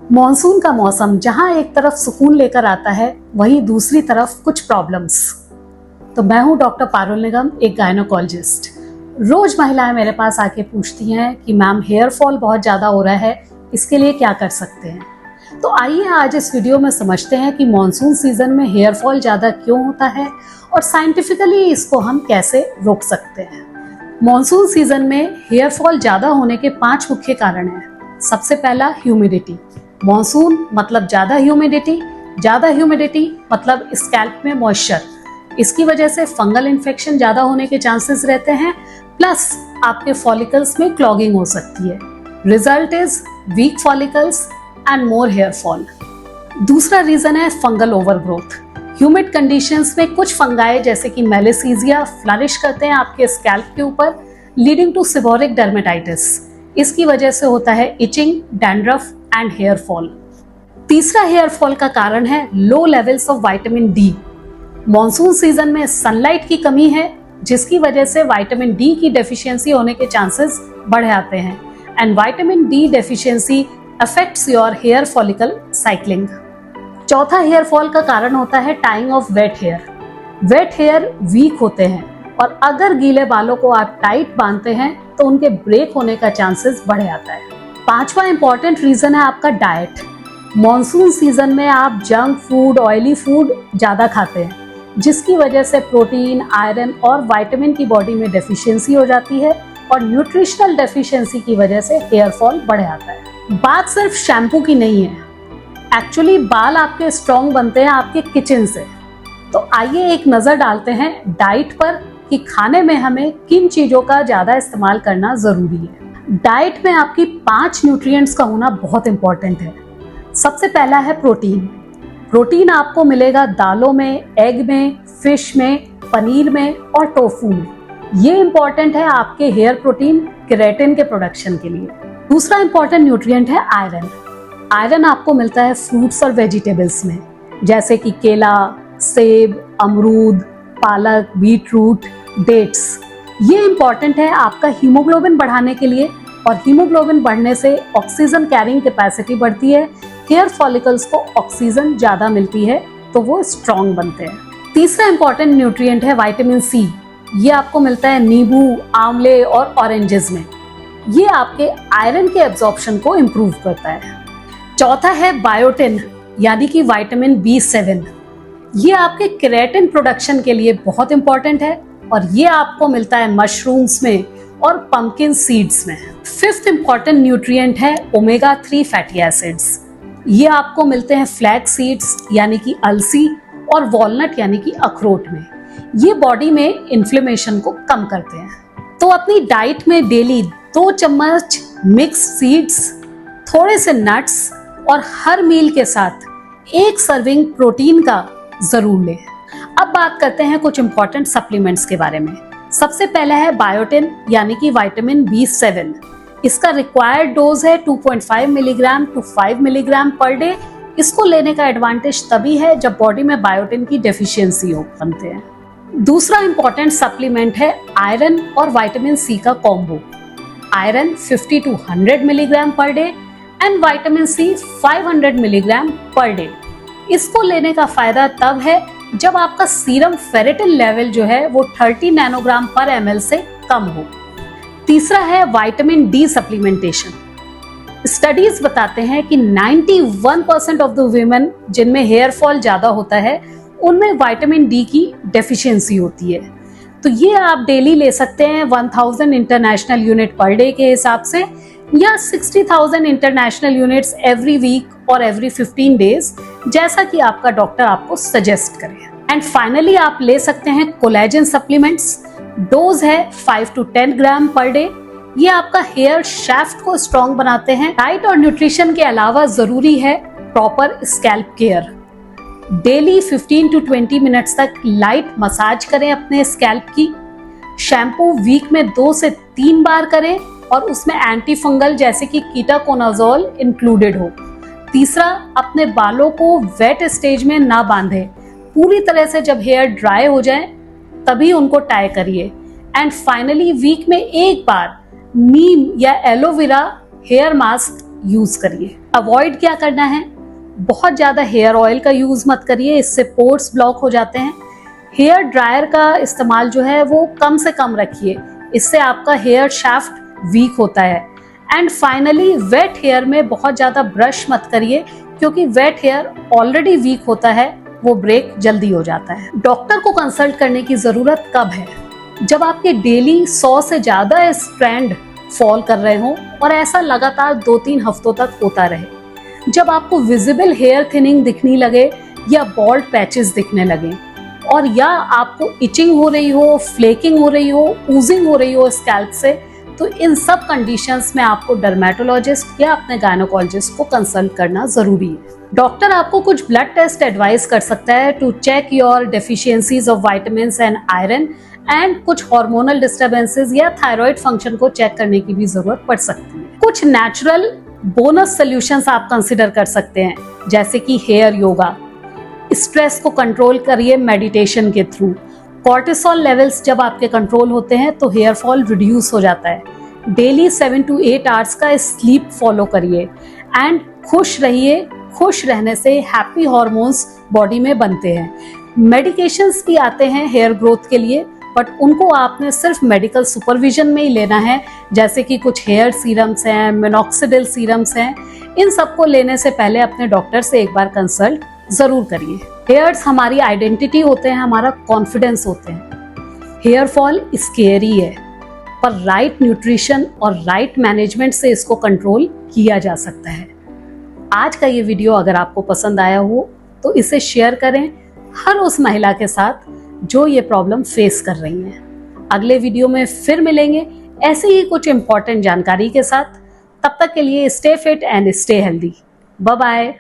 Monsoon का मौसम जहां एक तरफ सुकून लेकर आता है, वहीं दूसरी तरफ कुछ प्रॉब्लम्स। तो मैं हूं डॉक्टर पारुल निगम, एक गायनोकोलॉजिस्ट। रोज महिलाएं मेरे पास आके पूछती हैं कि मैम हेयर फॉल बहुत ज़्यादा हो रहा है, इसके लिए क्या कर सकते हैं। तो आइए आज इस वीडियो में समझते हैं कि मॉनसून सीजन में हेयर फॉल ज़्यादा क्यों होता है और साइंटिफिकली इसको हम कैसे रोक सकते हैं। मॉनसून सीजन में हेयर फॉल ज़्यादा होने के 5 मुख्य कारण हैं। सबसे पहला, ह्यूमिडिटी। मॉनसून मतलब ज़्यादा ह्यूमिडिटी मतलब स्कैल्प में मॉइस्चर। इसकी वजह से फंगल इन्फेक्शन ज़्यादा होने के चांसेस रहते हैं, प्लस आपके फॉलिकल्स में क्लॉगिंग हो सकती है। Result is weak follicles and more hair fall. दूसरा रीजन है फंगल ओवरग्रोथ। ह्यूमिड कंडीशंस में कुछ फंगाई जैसे कि मेलिसीजिया फ्लरिश करते हैं आपके स्कैल्प के ऊपर, लीडिंग टू सेबोरिक डर्मेटाइटिस। इसकी वजह से होता है itching, dandruff and hair fall. तीसरा हेयर फॉल का कारण है low levels of vitamin D. Monsoon season में सनलाइट की कमी है, जिसकी वजह से विटामिन डी की डेफिशिएंसी होने के चांसेस बढ़ जाते हैं, and vitamin D deficiency affects your hair follicle cycling. चौथा हेयर फॉल का कारण होता है tying of wet hair. Wet hair weak होते हैं और अगर गीले बालों को आप टाइट बांधते हैं तो उनके ब्रेक होने का चांसेस बढ़ जाता है। पांचवा इंपॉर्टेंट रीजन है आपका डाइट। मॉनसून सीजन में आप जंक फूड, ऑयली फूड ज़्यादा खाते हैं, जिसकी वजह से प्रोटीन, आयरन और विटामिन की बॉडी में डेफिशिएंसी हो जाती है और न्यूट्रिशनल डेफिशिएंसी की वजह से हेयर फॉल बढ़ जाता है। बात सिर्फ शैम्पू की नहीं है, एक्चुअली बाल आपके स्ट्रॉन्ग बनते हैं आपके किचन से। तो आइए एक नज़र डालते हैं डाइट पर कि खाने में हमें किन चीज़ों का ज़्यादा इस्तेमाल करना ज़रूरी है। डाइट में आपकी 5 न्यूट्रिएंट्स का होना बहुत इंपॉर्टेंट है। सबसे पहला है प्रोटीन। प्रोटीन आपको मिलेगा दालों में, एग में, फिश में, पनीर में और टोफू में। ये इंपॉर्टेंट है आपके हेयर प्रोटीन केराटिन के प्रोडक्शन के लिए। दूसरा इंपॉर्टेंट न्यूट्रिएंट है आयरन। आयरन आपको मिलता है फ्रूट्स और वेजिटेबल्स में, जैसे कि केला, सेब, अमरूद, पालक, बीटरूट, डेट्स। ये इंपॉर्टेंट है आपका हीमोग्लोबिन बढ़ाने के लिए, और हीमोग्लोबिन बढ़ने से ऑक्सीजन कैरिंग कैपेसिटी बढ़ती है। हेयर फॉलिकल्स को ऑक्सीजन ज़्यादा मिलती है तो वो स्ट्रॉन्ग बनते हैं। तीसरा इंपॉर्टेंट न्यूट्रिएंट है विटामिन सी। ये आपको मिलता है नींबू, आंवले और ऑरेंजेस में। ये आपके आयरन के एब्जॉर्प्शन को इम्प्रूव करता है। चौथा है बायोटिन, यानी कि विटामिन B7। ये आपके केराटिन प्रोडक्शन के लिए बहुत इंपॉर्टेंट है और ये आपको मिलता है मशरूम्स में और पंपकिन सीड्स में। फिफ्थ इंपॉर्टेंट न्यूट्रिएंट है ओमेगा 3 फैटी एसिड्स। ये आपको मिलते हैं फ्लैक्स सीड्स यानी कि अलसी और वॉलनट यानी कि अखरोट में। ये बॉडी में इन्फ्लेमेशन को कम करते हैं। तो अपनी डाइट में डेली 2 चम्मच मिक्स सीड्स, थोड़े से नट्स और हर मील के साथ 1 सर्विंग प्रोटीन का जरूर लें। अब बात करते हैं कुछ इंपॉर्टेंट सप्लीमेंट्स के बारे में। सबसे पहला है बायोटिन यानी कि विटामिन B7। इसका रिक्वायर्ड डोज है 2.5 milligram to 5 milligram per day. इसको लेने का एडवांटेज तभी है जब बॉडी में बायोटिन की डेफिशिएंसी हो बनते हैं। दूसरा इंपॉर्टेंट सप्लीमेंट है आयरन और विटामिन सी का combo. Iron 50 to 100 milligram per day and vitamin C 500 milligram per day. इसको लेने का फायदा तब है जब आपका सीरम फेरेटिन लेवल जो है वो 30 नैनोग्राम पर ml से कम हो। तीसरा है विटामिन डी सप्लीमेंटेशन। स्टडीज बताते हैं कि 91% ऑफ द वुमेन जिनमें हेयर फॉल ज्यादा होता है, उनमें विटामिन डी की डेफिशिएंसी होती है। तो ये आप डेली ले सकते हैं 1000 इंटरनेशनल यूनिट पर डे के हिसाब से, या 60,000 इंटरनेशनल यूनिट्स एवरी वीक और एवरी 15 डेज, जैसा कि आपका डॉक्टर आपको सजेस्ट करे। एंड फाइनली आप ले सकते हैं कोलेजन सप्लीमेंट्स। डोज है 5 टू 10 ग्राम पर डे। ये आपका हेयर शाफ्ट को स्ट्रॉन्ग बनाते हैं। डाइट और न्यूट्रिशन के अलावा जरूरी है proper scalp care. Daily 15 to 20 minutes तक लाइट मसाज करें अपने स्कैल्प की। शैम्पू वीक में 2 से 3 बार करें और उसमें एंटी फंगल जैसे कि कीटाकोनाजोल इंक्लूडेड हो। तीसरा, अपने बालों को वेट स्टेज में ना बांधें। पूरी तरह से जब हेयर ड्राई हो जाए तभी उनको टाई करिए। एंड फाइनली वीक में 1 बार नीम या एलोवेरा हेयर मास्क यूज करिए। अवॉइड क्या करना है, बहुत ज्यादा हेयर ऑयल का यूज मत करिए, इससे पोर्स ब्लॉक हो जाते हैं। हेयर ड्रायर का इस्तेमाल जो है वो कम से कम रखिए, इससे आपका हेयर शाफ्ट वीक होता है। एंड फाइनली वेट हेयर में बहुत ज्यादा ब्रश मत करिए, क्योंकि वेट हेयर ऑलरेडी वीक होता है, वो ब्रेक जल्दी हो जाता है। डॉक्टर को कंसल्ट करने की जरूरत कब है, जब आपके डेली 100 से ज्यादा स्ट्रैंड फॉल कर रहे हो और ऐसा लगातार 2-3 हफ्तों तक होता रहे, जब आपको विजिबल हेयर थिनिंग दिखने लगे या बॉल्ड पैचेस दिखने लगे, और या आपको इचिंग हो रही हो, फ्लेकिंग हो रही हो, ऊजिंग हो रही हो स्कैल्प से, तो इन सब कंडीशंस में आपको डर्मेटोलॉजिस्ट या अपने गायनोकोलॉजिस्ट को कंसल्ट करना जरूरी है। डॉक्टर आपको कुछ ब्लड टेस्ट एडवाइस कर सकता है to check your deficiencies of vitamins and iron, and कुछ हार्मोनल डिस्टर्बेंसेस या थायराइड फंक्शन को चेक करने की भी जरूरत पड़ सकती है। कुछ नेचुरल बोनस सॉल्यूशंस आप कंसिडर कर सकते हैं, जैसे कि हेयर योगा। स्ट्रेस को कंट्रोल करिए मेडिटेशन के थ्रू। कॉर्टिसोल लेवल्स जब आपके कंट्रोल होते हैं तो हेयर फॉल रिड्यूस हो जाता है। डेली 7 to 8 आवर्स का स्लीप फॉलो करिए एंड खुश रहिए। खुश रहने से हैप्पी हॉर्मोन्स बॉडी में बनते हैं। मेडिकेशंस भी आते हैं हेयर ग्रोथ के लिए, बट उनको आपने सिर्फ मेडिकल सुपरविजन में ही लेना है, जैसे कि कुछ हेयर सीरम्स हैं, मिनॉक्सिडिल सीरम्स हैं। इन सबको लेने से पहले अपने डॉक्टर से एक बार कंसल्ट जरूर करिए। हेयर्स हमारी आइडेंटिटी होते हैं, हमारा कॉन्फिडेंस होते हैं। हेयर फॉल स्केरी है, पर राइट न्यूट्रिशन और राइट मैनेजमेंट से इसको कंट्रोल किया जा सकता है। आज का ये वीडियो अगर आपको पसंद आया हो तो इसे शेयर करें हर उस महिला के साथ जो ये प्रॉब्लम फेस कर रही हैं। अगले वीडियो में फिर मिलेंगे ऐसे ही कुछ इंपॉर्टेंट जानकारी के साथ। तब तक के लिए stay fit and stay healthy. Bye bye.